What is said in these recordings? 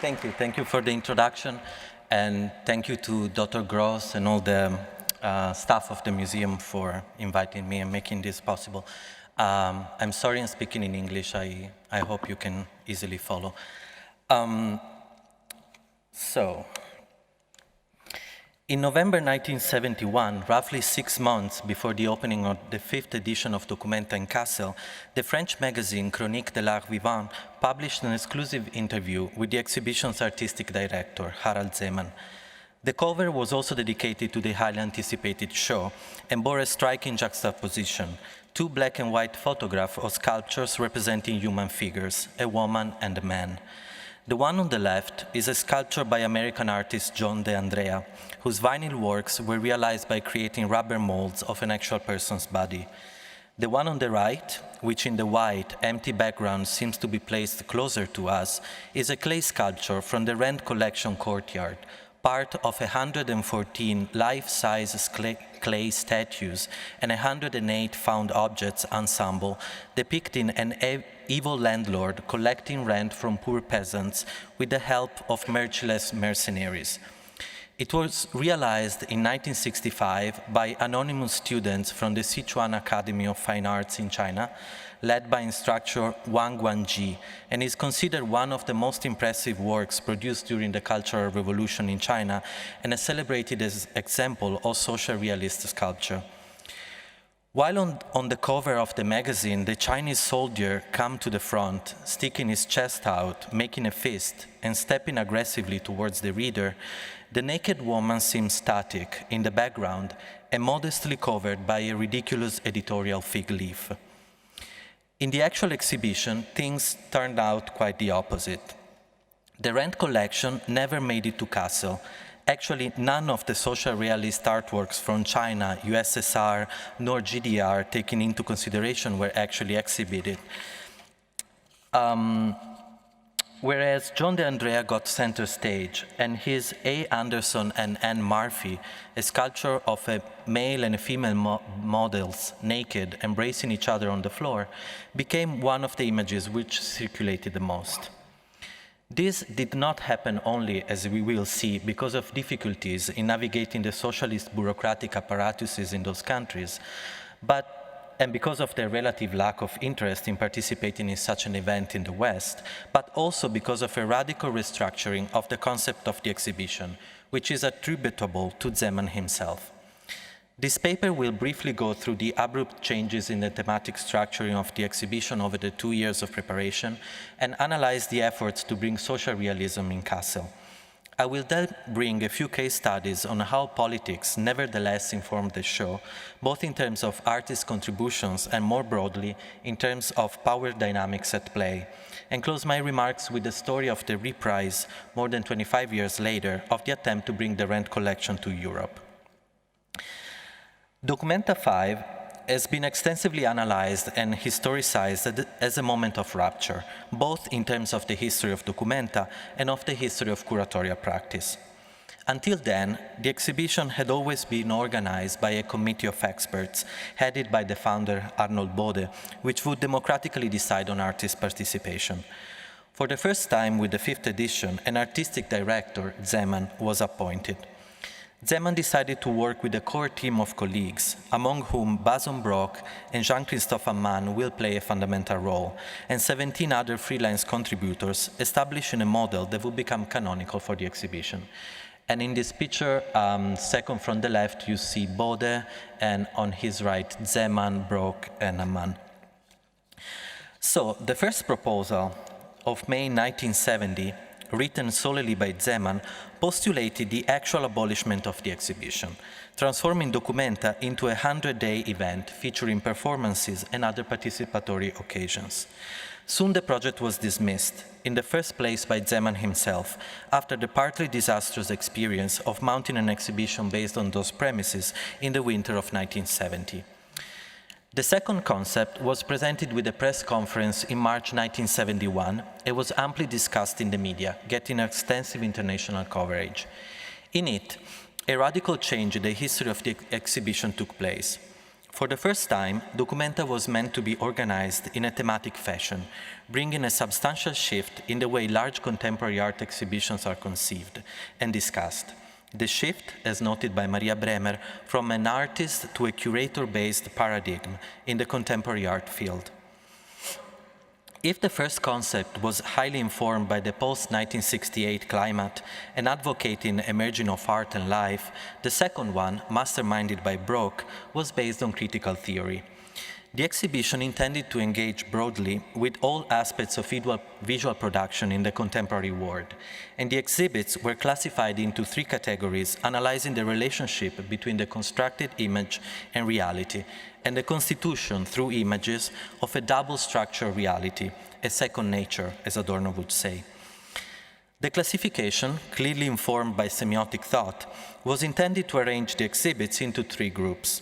Thank you for the introduction, and thank you to Dr. Gross and all the staff of the museum for inviting me and making this possible. I'm sorry I'm speaking in English. I hope you can easily follow. In November 1971, roughly 6 months before the opening of the 5th edition of Documenta in Kassel, the French magazine Chronique de l'Art Vivant published an exclusive interview with the exhibition's artistic director, Harald Zeman. The cover was also dedicated to the highly anticipated show and bore a striking juxtaposition: 2 black and white photographs of sculptures representing human figures, a woman and a man. The one on the left is a sculpture by American artist John De Andrea, whose vinyl works were realized by creating rubber molds of an actual person's body. The one on the right, which in the white, empty background seems to be placed closer to us, is a clay sculpture from the Rand Collection courtyard, part of 114 life-size clay statues and 108 found objects ensemble depicting an evil landlord collecting rent from poor peasants with the help of merciless mercenaries. It was realized in 1965 by anonymous students from the Sichuan Academy of Fine Arts in China, led by instructor Wang Guangji, and is considered one of the most impressive works produced during the Cultural Revolution in China and a celebrated example of social realist sculpture. While on the cover of the magazine, the Chinese soldier comes to the front, sticking his chest out, making a fist, and stepping aggressively towards the reader, the naked woman seems static in the background and modestly covered by a ridiculous editorial fig leaf. In the actual exhibition, things turned out quite the opposite. The Rand collection never made it to Kassel. Actually, none of the social realist artworks from China, USSR, nor GDR taken into consideration were actually exhibited. Whereas John De Andrea got center stage, and his A. Anderson and Anne Murphy, a sculpture of a male and a female models naked, embracing each other on the floor, became one of the images which circulated the most. This did not happen only, as we will see, because of difficulties in navigating the socialist bureaucratic apparatuses in those countries, and because of their relative lack of interest in participating in such an event in the West, but also because of a radical restructuring of the concept of the exhibition, which is attributable to Zeman himself. This paper will briefly go through the abrupt changes in the thematic structuring of the exhibition over the 2 years of preparation and analyze the efforts to bring social realism in Kassel. I will then bring a few case studies on how politics nevertheless informed the show, both in terms of artists' contributions and more broadly in terms of power dynamics at play, and close my remarks with the story of the reprise, more than 25 years later, of the attempt to bring the Rand collection to Europe. Documenta 5 has been extensively analyzed and historicized as a moment of rupture, both in terms of the history of Documenta and of the history of curatorial practice. Until then, the exhibition had always been organized by a committee of experts, headed by the founder Arnold Bode, which would democratically decide on artist participation. For the first time with the 5th edition, an artistic director, Zeman, was appointed. Zeman decided to work with a core team of colleagues, among whom Bason Brock and Jean-Christophe Amman will play a fundamental role, and 17 other freelance contributors, establishing a model that would become canonical for the exhibition. And in this picture, second from the left, you see Bode, and on his right, Zeman, Brock, and Amman. So, the first proposal of May 1970, written solely by Zeman, postulated the actual abolishment of the exhibition, transforming Documenta into a 100-day event featuring performances and other participatory occasions. Soon the project was dismissed, in the first place by Zeman himself, after the partly disastrous experience of mounting an exhibition based on those premises in the winter of 1970. The second concept was presented with a press conference in March 1971. It was amply discussed in the media, getting extensive international coverage. In it, a radical change in the history of the exhibition took place. For the first time, Documenta was meant to be organized in a thematic fashion, bringing a substantial shift in the way large contemporary art exhibitions are conceived and discussed. The shift, as noted by Maria Bremer, from an artist to a curator-based paradigm in the contemporary art field. If the first concept was highly informed by the post-1968 climate and advocating a merging of art and life, the second one, masterminded by Brock, was based on critical theory. The exhibition intended to engage broadly with all aspects of visual production in the contemporary world, and the exhibits were classified into three categories, analyzing the relationship between the constructed image and reality, and the constitution through images of a double-structure reality, a second nature, as Adorno would say. The classification, clearly informed by semiotic thought, was intended to arrange the exhibits into three groups: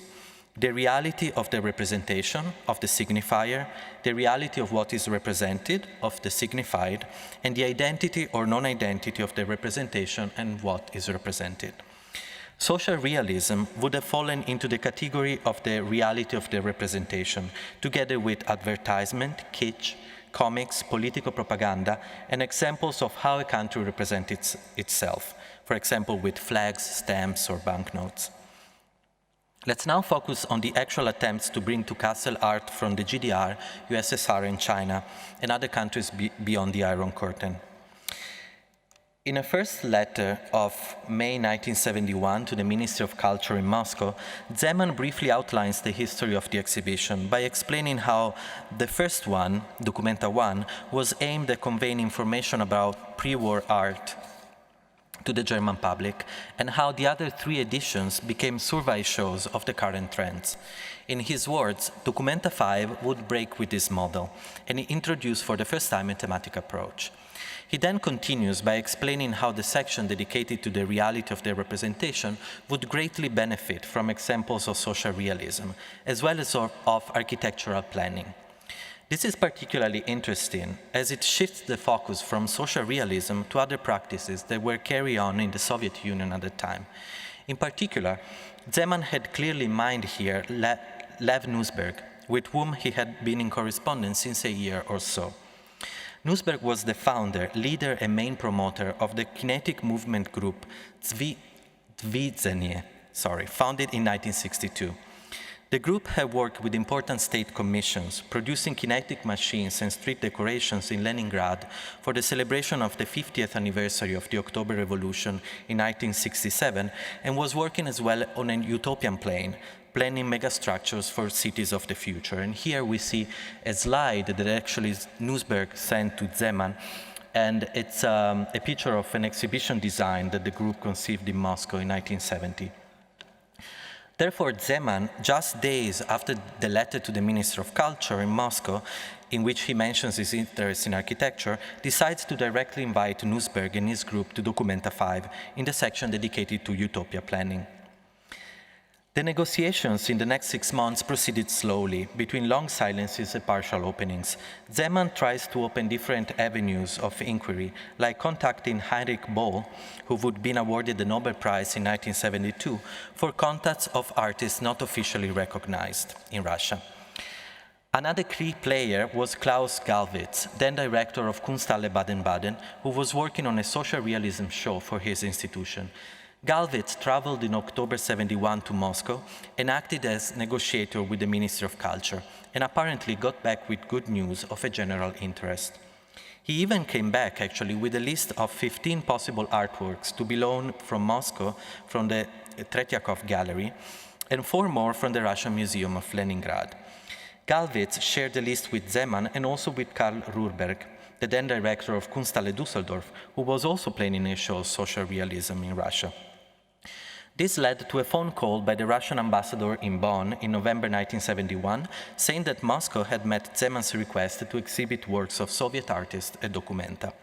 the reality of the representation, of the signifier, the reality of what is represented, of the signified, and the identity or non-identity of the representation and what is represented. Social realism would have fallen into the category of the reality of the representation, together with advertisement, kitsch, comics, political propaganda, and examples of how a country represents itself, for example, with flags, stamps, or banknotes. Let's now focus on the actual attempts to bring to Kassel art from the GDR, USSR, and China, and other countries beyond the Iron Curtain. In a first letter of May 1971 to the Ministry of Culture in Moscow, Zeman briefly outlines the history of the exhibition by explaining how the first one, Documenta 1, was aimed at conveying information about pre-war art to the German public, and how the other three editions became survey shows of the current trends. In his words, Documenta 5 would break with this model, and he introduced for the first time a thematic approach. He then continues by explaining how the section dedicated to the reality of the representation would greatly benefit from examples of social realism, as well as of architectural planning. This is particularly interesting as it shifts the focus from social realism to other practices that were carried on in the Soviet Union at the time. In particular, Zeman had clearly in mind here Lev Nussberg, with whom he had been in correspondence since a year or so. Nussberg was the founder, leader, and main promoter of the kinetic movement group Dvizhenie, founded in 1962. The group had worked with important state commissions, producing kinetic machines and street decorations in Leningrad for the celebration of the 50th anniversary of the October Revolution in 1967, and was working as well on a utopian plane, planning megastructures for cities of the future. And here we see a slide that actually Nussberg sent to Zeman, and it's a picture of an exhibition design that the group conceived in Moscow in 1970. Therefore, Zeman, just days after the letter to the Minister of Culture in Moscow, in which he mentions his interest in architecture, decides to directly invite Nussberg and his group to Documenta 5 in the section dedicated to utopia planning. The negotiations in the next 6 months proceeded slowly, between long silences and partial openings. Zeman tries to open different avenues of inquiry, like contacting Heinrich Böll, who would be awarded the Nobel Prize in 1972, for contacts of artists not officially recognized in Russia. Another key player was Klaus Gallwitz, then director of Kunsthalle Baden-Baden, who was working on a social realism show for his institution. Gallwitz traveled in October 71 to Moscow and acted as negotiator with the Ministry of Culture, and apparently got back with good news of a general interest. He even came back, actually, with a list of 15 possible artworks to be loaned from Moscow from the Tretyakov Gallery, and 4 more from the Russian Museum of Leningrad. Gallwitz shared the list with Zeman and also with Karl Ruhrberg, the then director of Kunsthalle Düsseldorf, who was also planning a show of social realism in Russia. This led to a phone call by the Russian ambassador in Bonn in November 1971, saying that Moscow had met Zeman's request to exhibit works of Soviet artists at Documenta.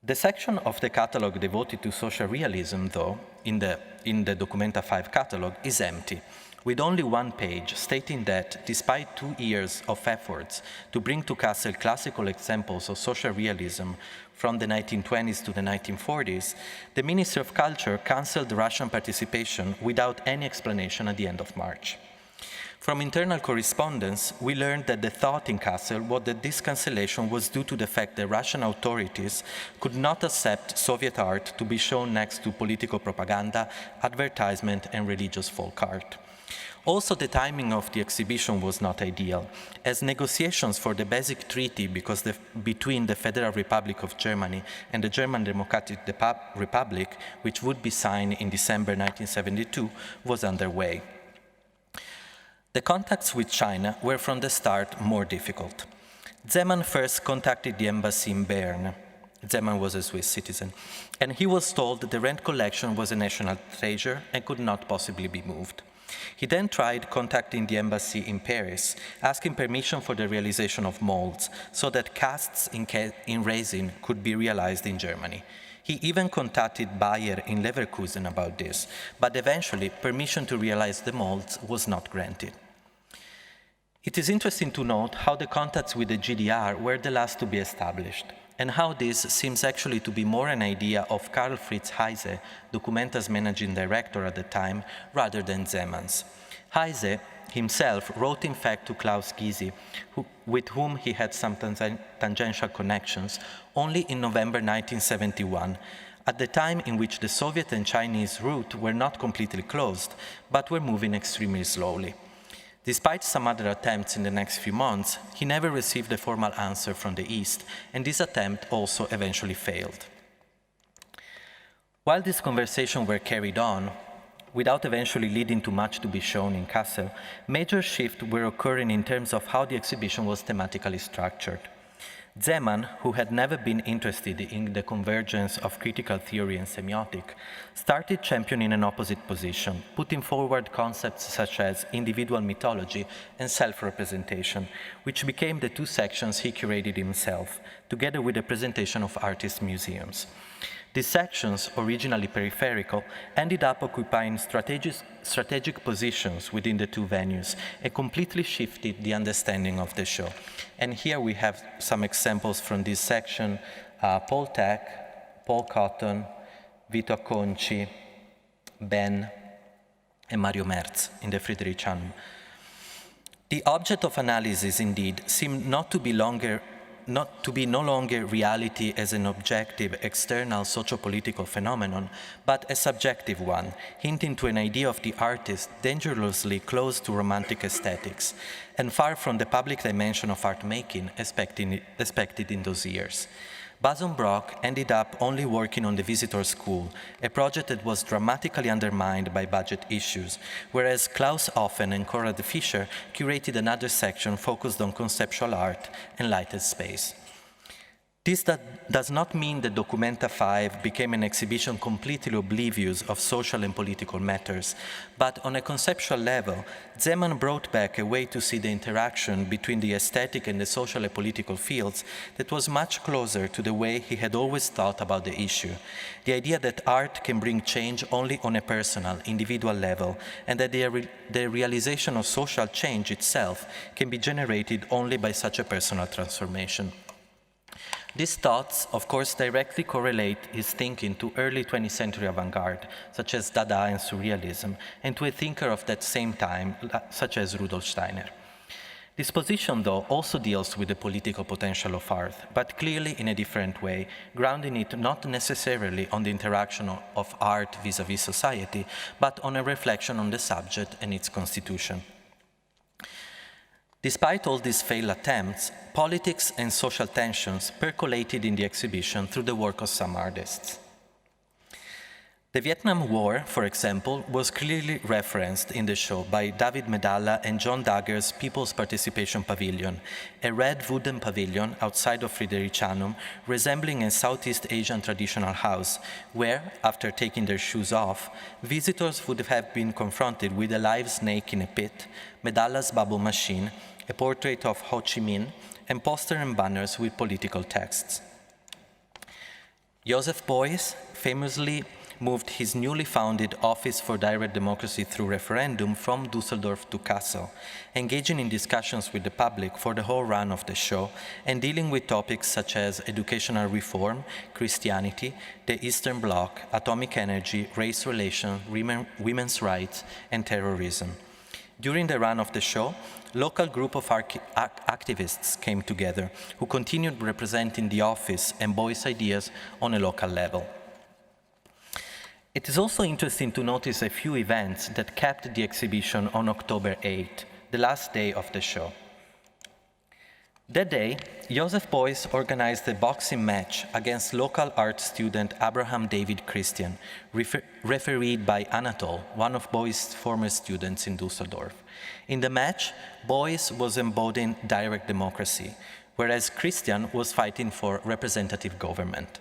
The section of the catalog devoted to social realism, though, in the Documenta 5 catalog, is empty. with only one page stating that, despite 2 years of efforts to bring to Kassel classical examples of social realism from the 1920s to the 1940s, the Ministry of Culture cancelled Russian participation without any explanation at the end of March. From internal correspondence, we learned that the thought in Kassel was that this cancellation was due to the fact that Russian authorities could not accept Soviet art to be shown next to political propaganda, advertisement, and religious folk art. Also, the timing of the exhibition was not ideal, as negotiations for the basic treaty between the Federal Republic of Germany and the German Democratic Republic, which would be signed in December 1972, was underway. The contacts with China were from the start more difficult. Zeman first contacted the embassy in Bern. Zeman was a Swiss citizen, and he was told that the Rent collection was a national treasure and could not possibly be moved. He then tried contacting the embassy in Paris, asking permission for the realization of molds so that casts in resin could be realized in Germany. He even contacted Bayer in Leverkusen about this, but eventually permission to realize the molds was not granted. It is interesting to note how the contacts with the GDR were the last to be established, and how this seems actually to be more an idea of Karl Fritz Heise, Documenta's managing director at the time, rather than Zeman's. Heise himself wrote in fact to Klaus Gysi, with whom he had some tangential connections, only in November 1971, at the time in which the Soviet and Chinese route were not completely closed, but were moving extremely slowly. Despite some other attempts in the next few months, he never received a formal answer from the East, and this attempt also eventually failed. While these conversations were carried on, without eventually leading to much to be shown in Kassel, major shifts were occurring in terms of how the exhibition was thematically structured. Zeman, who had never been interested in the convergence of critical theory and semiotic, started championing an opposite position, putting forward concepts such as individual mythology and self-representation, which became the two sections he curated himself, together with the presentation of artist museums. These sections, originally peripheral, ended up occupying strategic positions within the two venues and completely shifted the understanding of the show. And here we have some examples from this section: Paul Tech, Paul Cotton, Vito Acconci, Ben, and Mario Merz in the Friedrichianum. The object of analysis, indeed, seemed to be no longer reality as an objective, external socio-political phenomenon, but a subjective one, hinting to an idea of the artist dangerously close to romantic aesthetics, and far from the public dimension of art making expected in those years. Bason Brock ended up only working on the Visitor School, a project that was dramatically undermined by budget issues, whereas Klaus Offen and Konrad Fischer curated another section focused on conceptual art and lighted space. This does not mean that Documenta 5 became an exhibition completely oblivious of social and political matters, but on a conceptual level, Zeman brought back a way to see the interaction between the aesthetic and the social and political fields that was much closer to the way he had always thought about the issue. The idea that art can bring change only on a personal, individual level, and that the realization of social change itself can be generated only by such a personal transformation. These thoughts, of course, directly correlate his thinking to early 20th century avant-garde, such as Dada and Surrealism, and to a thinker of that same time, such as Rudolf Steiner. This position, though, also deals with the political potential of art, but clearly in a different way, grounding it not necessarily on the interaction of art vis-à-vis society, but on a reflection on the subject and its constitution. Despite all these failed attempts, politics and social tensions percolated in the exhibition through the work of some artists. The Vietnam War, for example, was clearly referenced in the show by David Medalla and John Dagger's People's Participation Pavilion, a red wooden pavilion outside of Friedrichianum, resembling a Southeast Asian traditional house, where, after taking their shoes off, visitors would have been confronted with a live snake in a pit, Medalla's bubble machine, a portrait of Ho Chi Minh, and posters and banners with political texts. Joseph Beuys famously moved his newly founded Office for Direct Democracy through Referendum from Düsseldorf to Kassel, engaging in discussions with the public for the whole run of the show and dealing with topics such as educational reform, Christianity, the Eastern Bloc, atomic energy, race relations, women's rights, and terrorism. During the run of the show, local group of activists came together who continued representing the office and voice ideas on a local level. It is also interesting to notice a few events that kept the exhibition on October 8, the last day of the show. That day, Joseph Beuys organized a boxing match against local art student Abraham David Christian, refereed by Anatol, one of Beuys' former students in Düsseldorf. In the match, Beuys was embodying direct democracy, whereas Christian was fighting for representative government.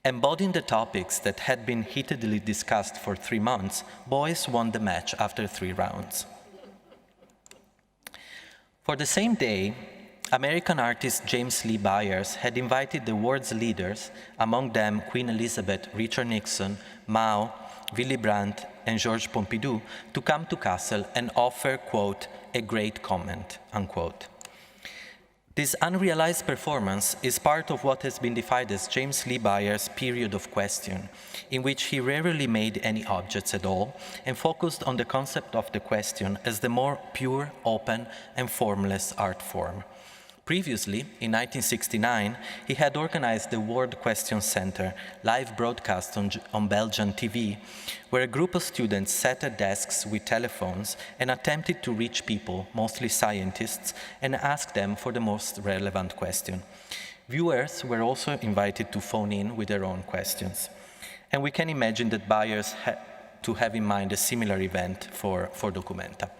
Embodying the topics that had been heatedly discussed for 3 months, Beuys won the match after 3 rounds. For the same day, American artist James Lee Byers had invited the world's leaders, among them Queen Elizabeth, Richard Nixon, Mao, Willy Brandt, and Georges Pompidou, to come to Kassel and offer, quote, a great comment, unquote. This unrealized performance is part of what has been defined as James Lee Byers' period of question, in which he rarely made any objects at all and focused on the concept of the question as the more pure, open, and formless art form. Previously, in 1969, he had organized the World Question Center, live broadcast on Belgian TV, where a group of students sat at desks with telephones and attempted to reach people, mostly scientists, and ask them for the most relevant question. Viewers were also invited to phone in with their own questions. And we can imagine that Byers had to have in mind a similar event for Documenta,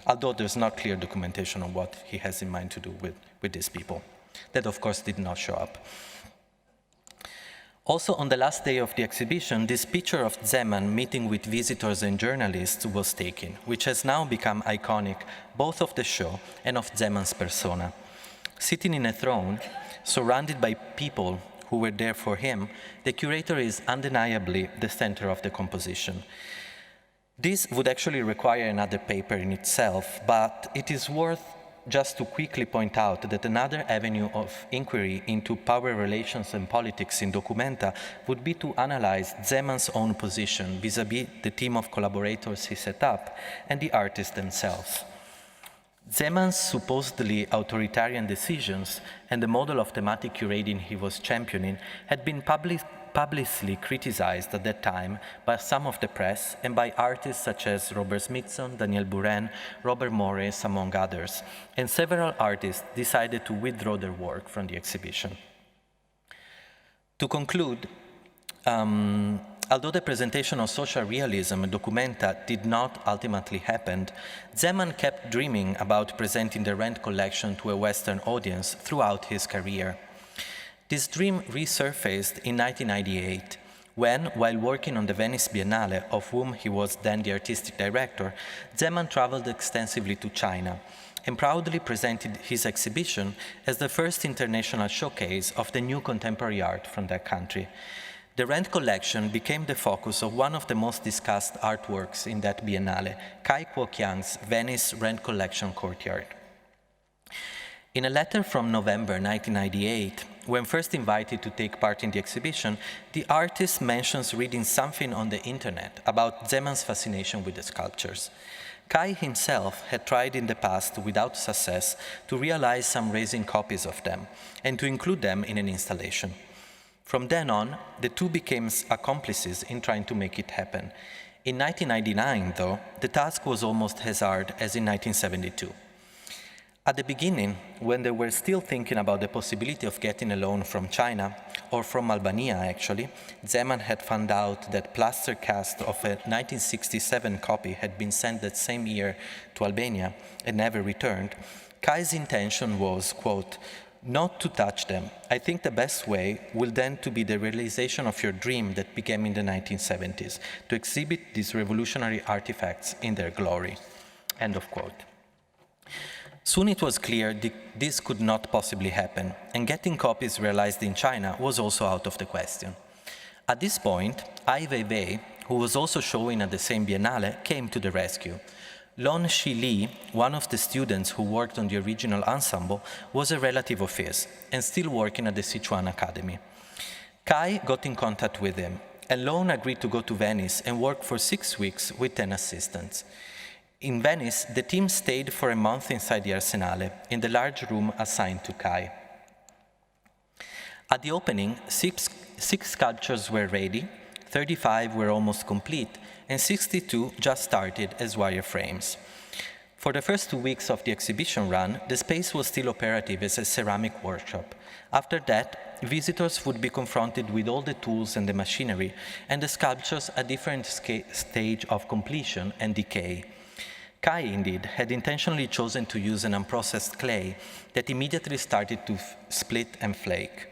although there's not clear documentation on what he has in mind to do with these people. That, of course, did not show up. Also, on the last day of the exhibition, this picture of Zeman meeting with visitors and journalists was taken, which has now become iconic both of the show and of Zeman's persona. Sitting in a throne, surrounded by people who were there for him, the curator is undeniably the center of the composition. This would actually require another paper in itself, but it is worth just to quickly point out that another avenue of inquiry into power relations and politics in Documenta would be to analyze Zeman's own position vis-à-vis the team of collaborators he set up and the artists themselves. Zeman's supposedly authoritarian decisions and the model of thematic curating he was championing had been publicly criticized at that time by some of the press and by artists such as Robert Smithson, Daniel Buren, Robert Morris, among others, and several artists decided to withdraw their work from the exhibition. To conclude, although the presentation of social realism in Documenta did not ultimately happen, Zeman kept dreaming about presenting the Rent collection to a Western audience throughout his career. This dream resurfaced in 1998, when, while working on the Venice Biennale, of whom he was then the artistic director, Zeman traveled extensively to China and proudly presented his exhibition as the first international showcase of the new contemporary art from that country. The Rent collection became the focus of one of the most discussed artworks in that Biennale, Kai Kuo-Kiang's Venice Rent Collection Courtyard. In a letter from November 1998, when first invited to take part in the exhibition, the artist mentions reading something on the internet about Zeman's fascination with the sculptures. Kai himself had tried in the past, without success, to realize some resin copies of them and to include them in an installation. From then on, the two became accomplices in trying to make it happen. In 1999, though, the task was almost as hard as in 1972. At the beginning, when they were still thinking about the possibility of getting a loan from China, or from Albania actually, Zeman had found out that plaster cast of a 1967 copy had been sent that same year to Albania and never returned. Kai's intention was, quote, not to touch them. I think the best way will then to be the realization of your dream that began in the 1970s, to exhibit these revolutionary artifacts in their glory, end of quote. Soon it was clear this could not possibly happen, and getting copies realized in China was also out of the question. At this point, Ai Weiwei, who was also showing at the same Biennale, came to the rescue. Lon Shi Li, one of the students who worked on the original ensemble, was a relative of his and still working at the Sichuan Academy. Kai got in contact with him, and Lon agreed to go to Venice and work for 6 weeks with 10 assistants. In Venice, the team stayed for a month inside the Arsenale, in the large room assigned to Kai. At the opening, six sculptures were ready, 35 were almost complete, and 62 just started as wireframes. For the first 2 weeks of the exhibition run, the space was still operative as a ceramic workshop. After that, visitors would be confronted with all the tools and the machinery, and the sculptures at different stage of completion and decay. Kai, indeed, had intentionally chosen to use an unprocessed clay that immediately started to split and flake.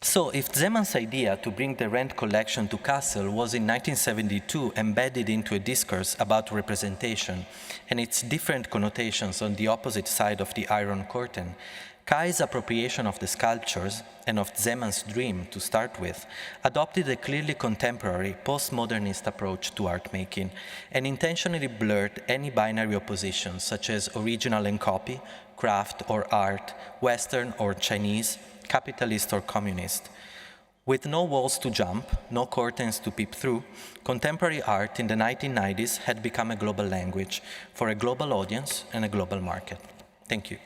So, if Zemann's idea to bring the Rent collection to Kassel was in 1972 embedded into a discourse about representation and its different connotations on the opposite side of the Iron Curtain, Kai's appropriation of the sculptures, and of Zemann's dream to start with, adopted a clearly contemporary, postmodernist approach to art making and intentionally blurred any binary oppositions such as original and copy, craft or art, Western or Chinese, capitalist or communist. With no walls to jump, no curtains to peep through, contemporary art in the 1990s had become a global language for a global audience and a global market. Thank you.